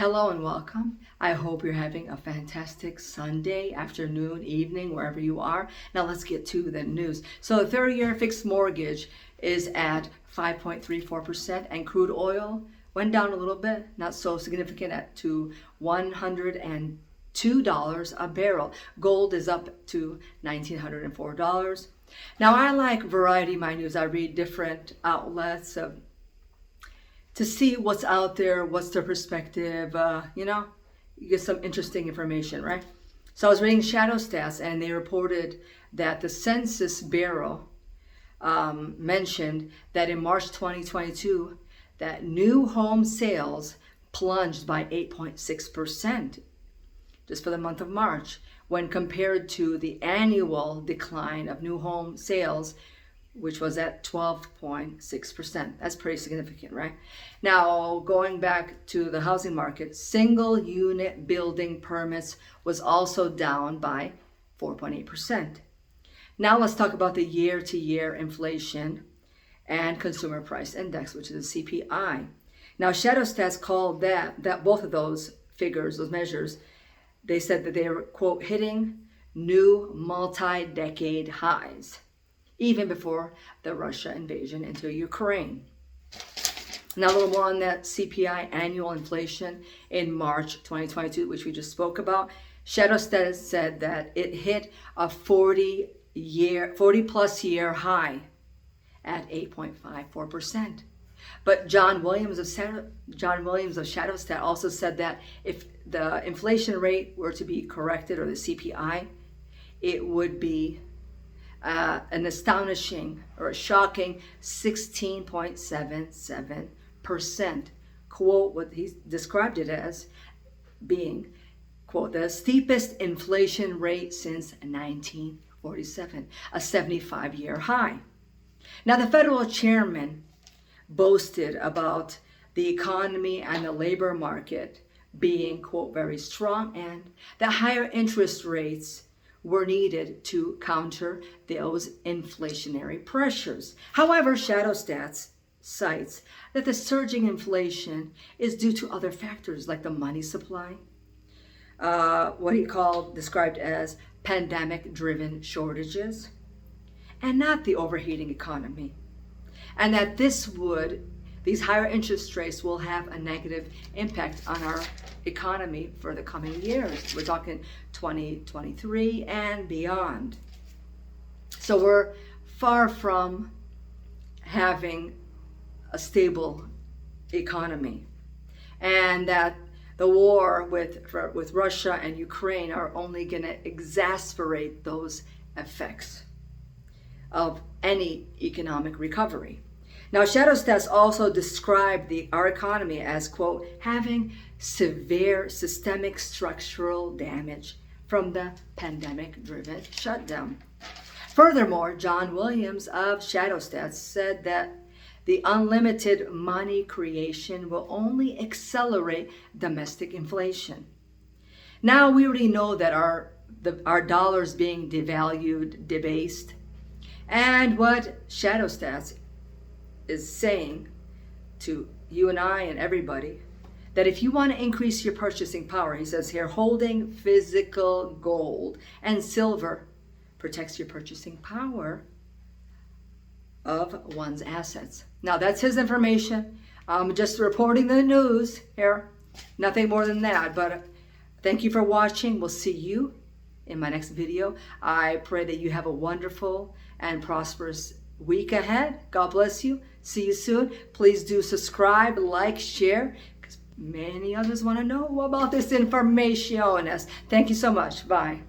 Hello and welcome. I hope you're having a fantastic Sunday, afternoon, evening, wherever you are. Now let's get to the news. So the 30-year fixed mortgage is at 5.34%, and crude oil went down a little bit, not so significant, to $102 a barrel. Gold is up to $1,904. Now I like Variety My News. I read different outlets to see what's out there, what's their perspective, you get some interesting information, right? So I was reading Shadow Stats, and they reported that the Census Bureau mentioned that in March 2022, that new home sales plunged by 8.6% just for the month of March, when compared to the annual decline of new home sales, which was at 12.6%. That's pretty significant, right? Now, going back to the housing market, single unit building permits was also down by 4.8%. Now let's talk about the year-to-year inflation and consumer price index, which is the CPI. Now, Shadow Stats called that both of those figures, those measures, they said that they were, quote, hitting new multi-decade highs, even before the Russia invasion into Ukraine. Now a little more on that CPI, annual inflation in March 2022, which we just spoke about. Shadow Stats said that it hit a 40 plus year high at 8.54%. But John Williams of Shadow Stat also said that if the inflation rate were to be corrected, or the CPI, it would be an astonishing or a shocking 16.77%. Quote, what he described it as being, quote, the steepest inflation rate since 1947, a 75-year high. Now, the federal chairman boasted about the economy and the labor market being, quote, very strong, and that higher interest rates were needed to counter those inflationary pressures. However, Shadow Stats cites that the surging inflation is due to other factors like the money supply, what he described as pandemic-driven shortages, and not the overheating economy. And that these higher interest rates will have a negative impact on our economy for the coming years. We're talking 2023 and beyond. So we're far from having a stable economy, and that the war with Russia and Ukraine are only going to exacerbate those effects of any economic recovery. Now, Shadow Stats also described our economy as, quote, having severe systemic structural damage from the pandemic-driven shutdown. Furthermore, John Williams of Shadow Stats said that the unlimited money creation will only accelerate domestic inflation. Now, we already know that our dollar's being devalued, debased, and what Shadow Stats is saying to you and I and everybody, that if you want to increase your purchasing power, he says here, holding physical gold and silver protects your purchasing power of one's assets. Now, that's his information. I'm just reporting the news here, nothing more than that. But thank you for watching. We'll see you in my next video. I pray that you have a wonderful and prosperous week ahead. God bless you. See you soon. Please do subscribe, like, share, because many others want to know about this information. Thank you so much. Bye.